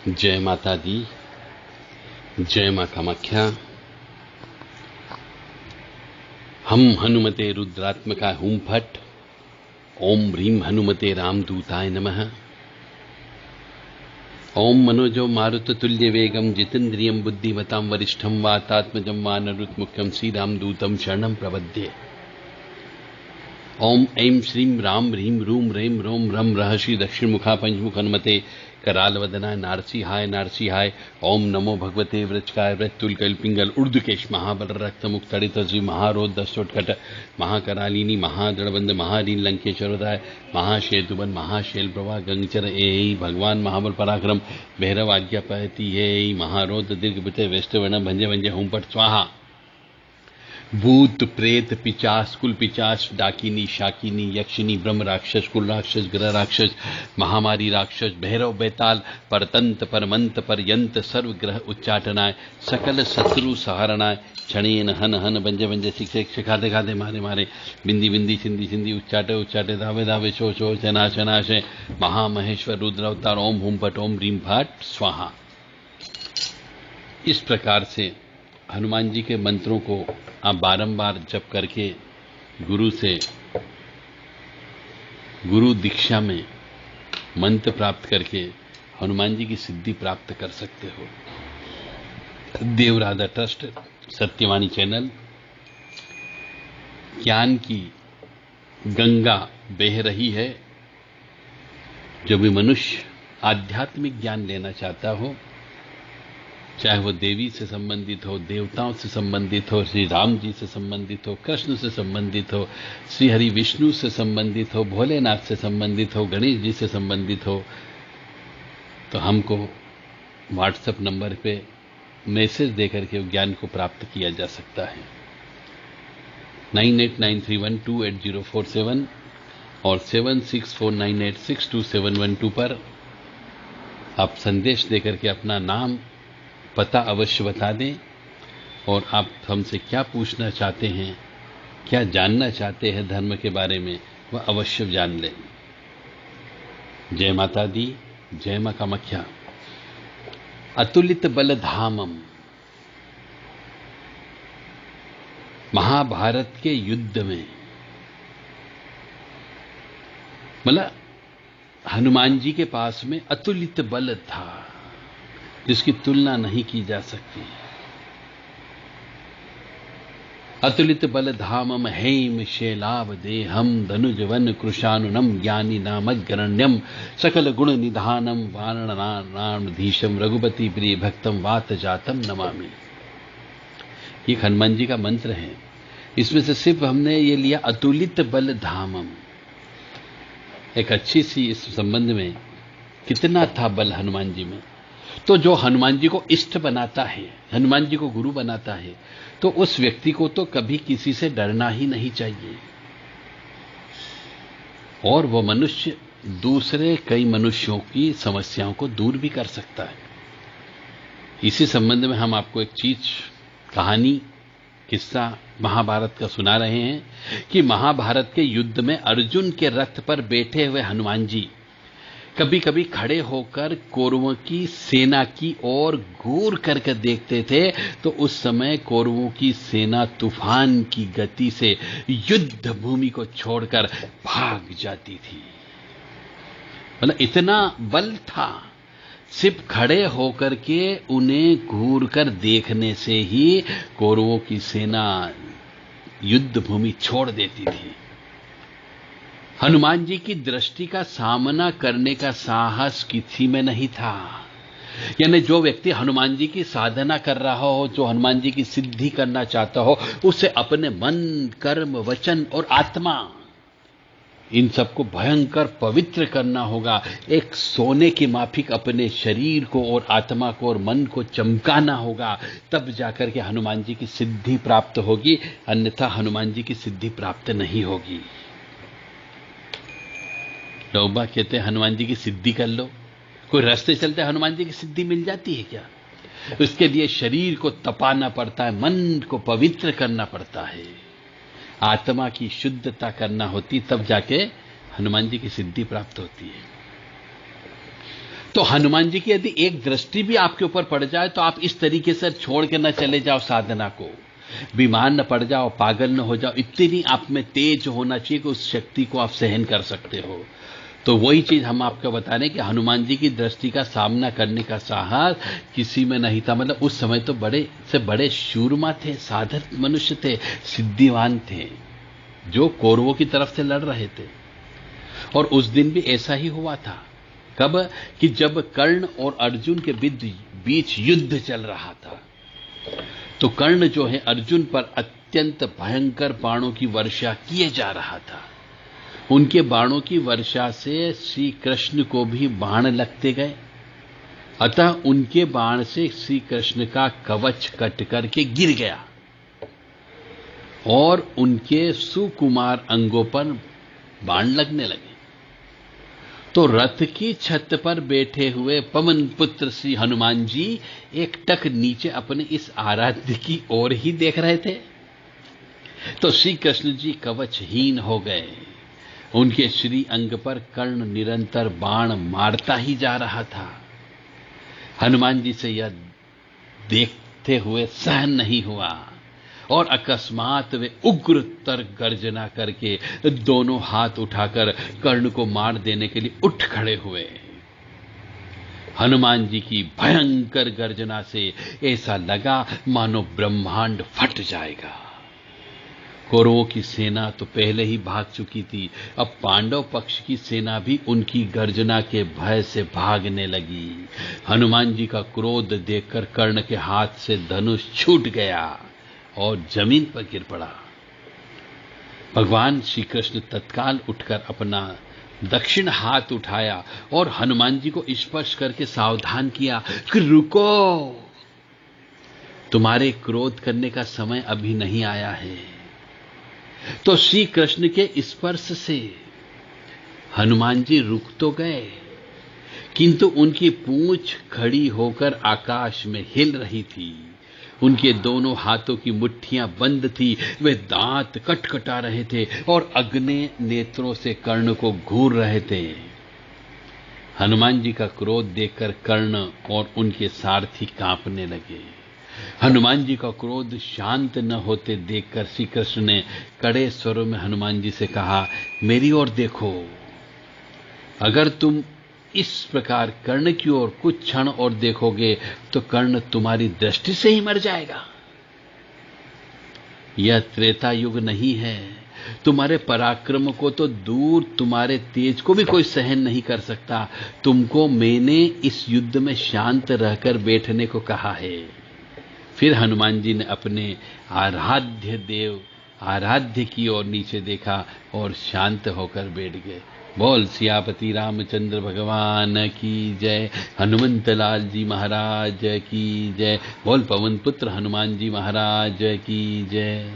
जय माता दी, जय मां कामाख्या। हम हनुमते रुद्रात्मका हुम फट। ओम ह्रीं हनुमते रामदूताय नमः। ओम मनोजो मारुततुल्य वेगम जितेन्द्रियं बुद्धिमतां वरिष्ठं वातात्मजं वानरुत्मुख्यं श्रीरामदूतं शरणं प्रपद्ये। ओम ऐं श्रीं राम ह्रीं रूम रैं रोम रम रहसि दक्षिणमुखा पंचमुख हनुमते करालवदनाय नारसिंहाय नारसिंहाय। ओम नमो भगवते वृचकाय वृत्तुल कल्पिंगल उर्दुकेश महाबल रक्त मुक्तड़ित श्री महारोध दस्तोटकट महाकरालिनी महादड़बंद महारीन लंकेश्वरदाय महाशेतुबन महाशैल प्रभा गंगचर ए भगवान महाबल पराक्रम भैरव आज्ञा पहती ए महारोध दीर्घ बिते वेष्टवर्ण भंजे भंजे हुंपट स्वाहा। भूत प्रेत पिचास कुल पिचास डाकिनी शाकिनी यक्षिनी ब्रह्म राक्षस कुल राक्षस ग्रह राक्षस महामारी राक्षस भैरव बेताल परतंत परमंत पर्यंत सर्व ग्रह उच्चाटनाय सकल शत्रु सहारणाय क्षणेन हन हन बंजे बंजे शिक्षे खाते खाते मारे मारे बिंदी बिंदी सिंधी सिंधी उच्चाटे उच्चाटे धावे धावे शो शो चना चनाशे महामहेश्वर रुद्रावतार ओम हुम फट ओम ह्रीं फट स्वाहा। इस प्रकार से हनुमान जी के मंत्रों को आप बारंबार जप करके गुरु दीक्षा में मंत्र प्राप्त करके हनुमान जी की सिद्धि प्राप्त कर सकते हो। देवराधा ट्रस्ट सत्यवाणी चैनल ज्ञान की गंगा बह रही है। जो भी मनुष्य आध्यात्मिक ज्ञान लेना चाहता हो, चाहे वो देवी से संबंधित हो, देवताओं से संबंधित हो, श्री राम जी से संबंधित हो, कृष्ण से संबंधित हो, श्री हरि विष्णु से संबंधित हो, भोलेनाथ से संबंधित हो, गणेश जी से संबंधित हो, तो हमको व्हाट्सएप नंबर पे मैसेज देकर के ज्ञान को प्राप्त किया जा सकता है। 9893128047 और 7649862712 पर आप संदेश देकर के अपना नाम पता अवश्य बता दें और आप हमसे क्या पूछना चाहते हैं, क्या जानना चाहते हैं धर्म के बारे में, वह अवश्य जान लें। जय माता दी, जय मां कामाख्या। अतुलित बल धामम। महाभारत के युद्ध में मतलब हनुमान जी के पास में अतुलित बल था जिसकी तुलना नहीं की जा सकती। अतुलित बल धामम हेम शैलाव देहम धनुजवन कृशानुनम ज्ञानी नामग्रण्यम सकल गुण निधानम वारणधीशम रघुपति प्रिय भक्तम वात जातम नमामि। ये हनुमान जी का मंत्र है। इसमें से सिर्फ हमने ये लिया अतुलित बल धामम। एक अच्छी सी इस संबंध में कितना था बल हनुमान जी में। तो जो हनुमान जी को इष्ट बनाता है, हनुमान जी को गुरु बनाता है, तो उस व्यक्ति को तो कभी किसी से डरना ही नहीं चाहिए। और वो मनुष्य दूसरे कई मनुष्यों की समस्याओं को दूर भी कर सकता है। इसी संबंध में हम आपको एक चीज कहानी किस्सा महाभारत का सुना रहे हैं कि महाभारत के युद्ध में अर्जुन के रथ पर बैठे हुए हनुमान जी कभी कभी खड़े होकर कौरवों की सेना की ओर घूर करके देखते थे, तो उस समय कौरवों की सेना तूफान की गति से युद्ध भूमि को छोड़कर भाग जाती थी। मतलब इतना बल था। सिर्फ खड़े होकर के उन्हें घूर कर देखने से ही कौरवों की सेना युद्ध भूमि छोड़ देती थी। हनुमान जी की दृष्टि का सामना करने का साहस किसी में नहीं था। यानी जो व्यक्ति हनुमान जी की साधना कर रहा हो, जो हनुमान जी की सिद्धि करना चाहता हो, उसे अपने मन, कर्म, वचन और आत्मा इन सबको भयंकर पवित्र करना होगा। एक सोने की माफिक अपने शरीर को और आत्मा को और मन को चमकाना होगा, तब जाकर के हनुमान जी की सिद्धि प्राप्त होगी। अन्यथा हनुमान जी की सिद्धि प्राप्त नहीं होगी। लोग कहते हैं हनुमान जी की सिद्धि कर लो। कोई रास्ते चलते हनुमान जी की सिद्धि मिल जाती है क्या? उसके लिए शरीर को तपाना पड़ता है, मन को पवित्र करना पड़ता है, आत्मा की शुद्धता करना होती, तब जाके हनुमान जी की सिद्धि प्राप्त होती है। तो हनुमान जी की यदि एक दृष्टि भी आपके ऊपर पड़ जाए तो आप इस तरीके से छोड़ के न चले जाओ साधना को, बीमार न पड़ जाओ, पागल न हो जाओ। इतनी आप में तेज होना चाहिए कि उस शक्ति को आप सहन कर सकते हो। तो वही चीज हम आपको बता रहे हैं कि हनुमान जी की दृष्टि का सामना करने का साहस किसी में नहीं था। मतलब उस समय तो बड़े से बड़े शूरमा थे, साधक मनुष्य थे, सिद्धिवान थे, जो कौरवों की तरफ से लड़ रहे थे। और उस दिन भी ऐसा ही हुआ था। कब? कि जब कर्ण और अर्जुन के बीच युद्ध चल रहा था, तो कर्ण जो है अर्जुन पर अत्यंत भयंकर बाणों की वर्षा किए जा रहा था। उनके बाणों की वर्षा से श्री कृष्ण को भी बाण लगते गए, अतः उनके बाण से श्री कृष्ण का कवच कट करके गिर गया और उनके सुकुमार अंगों पर बाण लगने लगे। तो रथ की छत पर बैठे हुए पवन पुत्र श्री हनुमान जी एक टक नीचे अपने इस आराध्य की ओर ही देख रहे थे। तो श्री कृष्ण जी कवचहीन हो गए। उनके श्री अंग पर कर्ण निरंतर बाण मारता ही जा रहा था। हनुमान जी से यह देखते हुए सहन नहीं हुआ और अकस्मात वे उग्रतर गर्जना करके दोनों हाथ उठाकर कर्ण को मार देने के लिए उठ खड़े हुए। हनुमान जी की भयंकर गर्जना से ऐसा लगा मानो ब्रह्मांड फट जाएगा। कौरवों की सेना तो पहले ही भाग चुकी थी, अब पांडव पक्ष की सेना भी उनकी गर्जना के भय से भागने लगी। हनुमान जी का क्रोध देखकर कर्ण के हाथ से धनुष छूट गया और जमीन पर गिर पड़ा। भगवान श्री कृष्ण तत्काल उठकर अपना दक्षिण हाथ उठाया और हनुमान जी को स्पर्श करके सावधान किया कि रुको, तुम्हारे क्रोध करने का समय अभी नहीं आया है। तो श्री कृष्ण के स्पर्श से हनुमान जी रुक तो गए, किंतु उनकी पूंछ खड़ी होकर आकाश में हिल रही थी। उनके दोनों हाथों की मुट्ठियां बंद थी, वे दांत कटकटा रहे थे और अग्नि नेत्रों से कर्ण को घूर रहे थे। हनुमान जी का क्रोध देखकर कर्ण और उनके सारथी कांपने लगे। हनुमान जी का क्रोध शांत न होते देखकर श्री कृष्ण ने कड़े स्वरों में हनुमान जी से कहा, मेरी ओर देखो, अगर तुम इस प्रकार कर्ण की ओर कुछ क्षण और देखोगे तो कर्ण तुम्हारी दृष्टि से ही मर जाएगा। यह त्रेता युग नहीं है, तुम्हारे पराक्रम को तो दूर, तुम्हारे तेज को भी कोई सहन नहीं कर सकता। तुमको मैंने इस युद्ध में शांत रहकर बैठने को कहा है। फिर हनुमान जी ने अपने आराध्य की ओर नीचे देखा और शांत होकर बैठ गए। बोल सियापति रामचंद्र भगवान की जय, हनुमंत लाल जी महाराज की जय, बोल पवन पुत्र हनुमान जी महाराज की जय।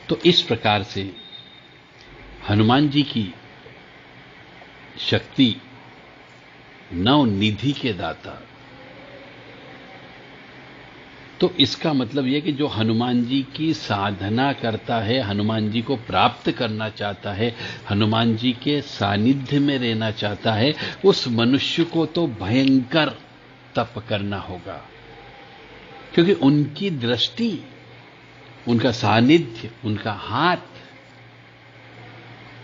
तो इस प्रकार से हनुमान जी की शक्ति नवनिधि के दाता। तो इसका मतलब यह कि जो हनुमान जी की साधना करता है, हनुमान जी को प्राप्त करना चाहता है, हनुमान जी के सानिध्य में रहना चाहता है, उस मनुष्य को तो भयंकर तप करना होगा, क्योंकि उनकी दृष्टि, उनका सानिध्य, उनका हाथ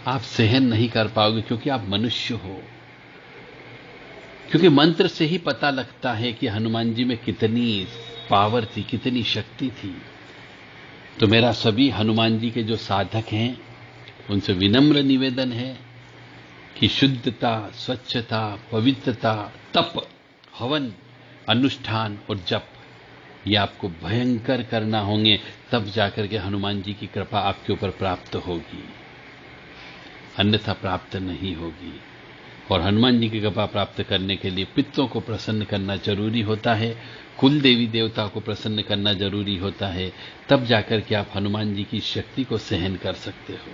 आप सहन नहीं कर पाओगे, क्योंकि आप मनुष्य हो। क्योंकि मंत्र से ही पता लगता है कि हनुमान जी में कितनी पावर थी, कितनी शक्ति थी। तो मेरा सभी हनुमान जी के जो साधक हैं उनसे विनम्र निवेदन है कि शुद्धता, स्वच्छता, पवित्रता, तप, हवन, अनुष्ठान और जप ये आपको भयंकर करना होंगे, तब जाकर के हनुमान जी की कृपा आपके ऊपर प्राप्त होगी, अन्यथा प्राप्त नहीं होगी। और हनुमान जी की कृपा प्राप्त करने के लिए पितरों को प्रसन्न करना जरूरी होता है, कुल देवी देवता को प्रसन्न करना जरूरी होता है, तब जाकर के आप हनुमान जी की शक्ति को सहन कर सकते हो,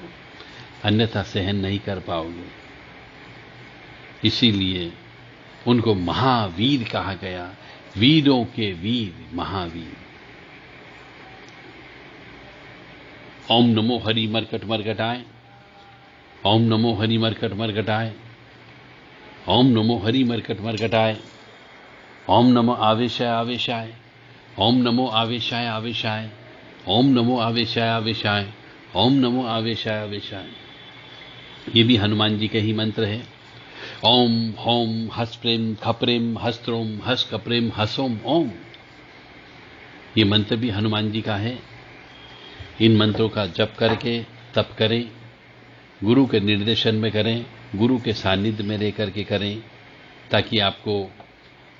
अन्यथा सहन नहीं कर पाओगे। इसीलिए उनको महावीर कहा गया, वीरों के वीर महावीर। ओम नमो हरि मरकट मरकटाय, ओम नमो हरि मरकट मरकटाय। ओम नमो हरि मरकट मरकटाय, ओम नमो आवेशाय आवेशाय, ओम नमो आवेशाय आवेशाय, ओम नमो आवेशाय आवेशाय, ओम नमो आवेशाय आवेशाय। ये भी हनुमान जी के ही मंत्र है। ओम होम हस प्रेम खप्रेम हस्त्रोम हस कप्रेम हसोम ओम। ये मंत्र भी हनुमान जी का है। इन मंत्रों का जप करके तप करें, गुरु के निर्देशन में करें, गुरु के सानिध्य में रह करके करें, ताकि आपको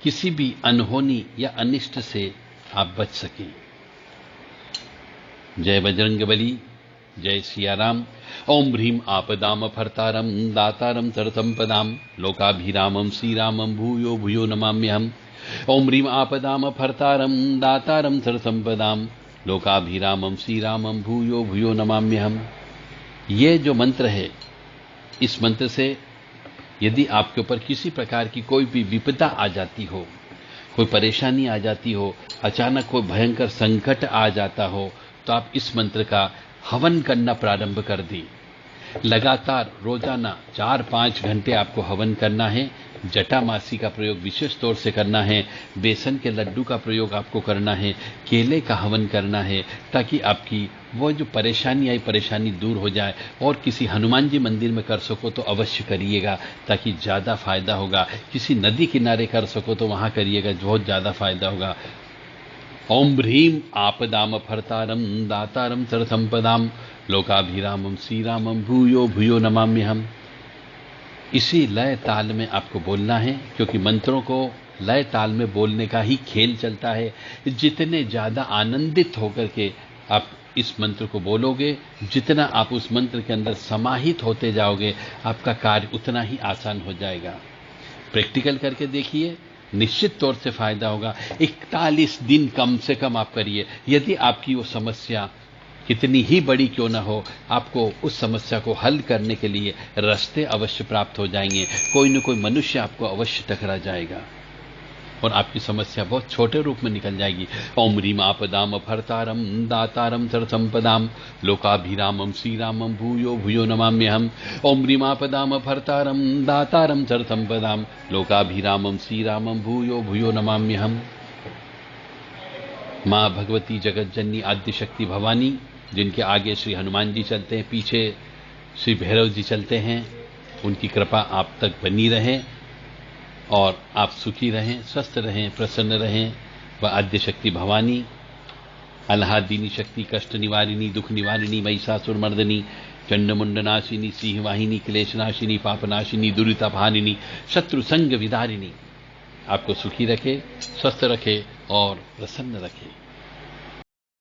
किसी भी अनहोनी या अनिष्ट से आप बच सकें। जय बजरंगबली, जय सिया राम। ओम ह्रीम आपदाम फर्तारम दातारम सर्वसंपदाम लोकाभिरामम श्रीरामम भूयो भूयो नमाम्यहम्। ओम ह्रीम आपदाम फर्तारम दातारम सर्वसंपदाम लोकाभिरामम श्रीरामम भूयो भूयो नमाम्यहम्। ये जो मंत्र है, इस मंत्र से यदि आपके ऊपर किसी प्रकार की कोई भी विपदा आ जाती हो, कोई परेशानी आ जाती हो, अचानक कोई भयंकर संकट आ जाता हो, तो आप इस मंत्र का हवन करना प्रारंभ कर दें। लगातार रोजाना 4-5 घंटे आपको हवन करना है। जटामासी का प्रयोग विशेष तौर से करना है। बेसन के लड्डू का प्रयोग आपको करना है। केले का हवन करना है, ताकि आपकी वो जो परेशानी आई, परेशानी दूर हो जाए। और किसी हनुमान जी मंदिर में कर सको तो अवश्य करिएगा, ताकि ज्यादा फायदा होगा। किसी नदी किनारे कर सको तो वहां करिएगा, बहुत ज्यादा फायदा होगा। ओम ह्रीम आपदाम फर्तारम दातारम सर्वसंपदाम लोकाभिरामम श्रीरामम भूयो भूयो नमाम्यहम्। इसी लय ताल में आपको बोलना है, क्योंकि मंत्रों को लय ताल में बोलने का ही खेल चलता है। जितने ज्यादा आनंदित होकर के आप इस मंत्र को बोलोगे, जितना आप उस मंत्र के अंदर समाहित होते जाओगे, आपका कार्य उतना ही आसान हो जाएगा। प्रैक्टिकल करके देखिए, निश्चित तौर से फायदा होगा। 41 दिन कम से कम आप करिए। यदि आपकी वो समस्या कितनी ही बड़ी क्यों ना हो, आपको उस समस्या को हल करने के लिए रास्ते अवश्य प्राप्त हो जाएंगे। कोई न कोई मनुष्य आपको अवश्य टकरा जाएगा और आपकी समस्या बहुत छोटे रूप में निकल जाएगी। ओम ह्रीम आपदाम फर्तारम दातारम सर्वसंपदाम लोकाभिरामम श्रीरामम भूयो भूयो नमाम्यहम्। ओम ह्रीम आपदाम फर्तारम दातारम सर्वसंपदाम लोकाभिरामम श्रीरामम भूयो भूयो नमाम्यहम्। माँ भगवती जगत जननी आद्य शक्ति भवानी, जिनके आगे श्री हनुमान जी चलते हैं, पीछे श्री भैरव जी चलते हैं, उनकी कृपा आप तक बनी रहे और आप सुखी रहें, स्वस्थ रहें, प्रसन्न रहें। वह आद्य शक्ति भवानी, अल्हादीनी शक्ति, कष्ट निवारिणी, दुख निवारिणी, महिषासुरमर्दिनी, चंडमुंडनाशिनी, सिंहवाहिनी, क्लेशनाशिनी, पापनाशिनी, दुरितापहारिणी, शत्रु संग विदारिणी आपको सुखी रखे, स्वस्थ रखे और प्रसन्न रखे।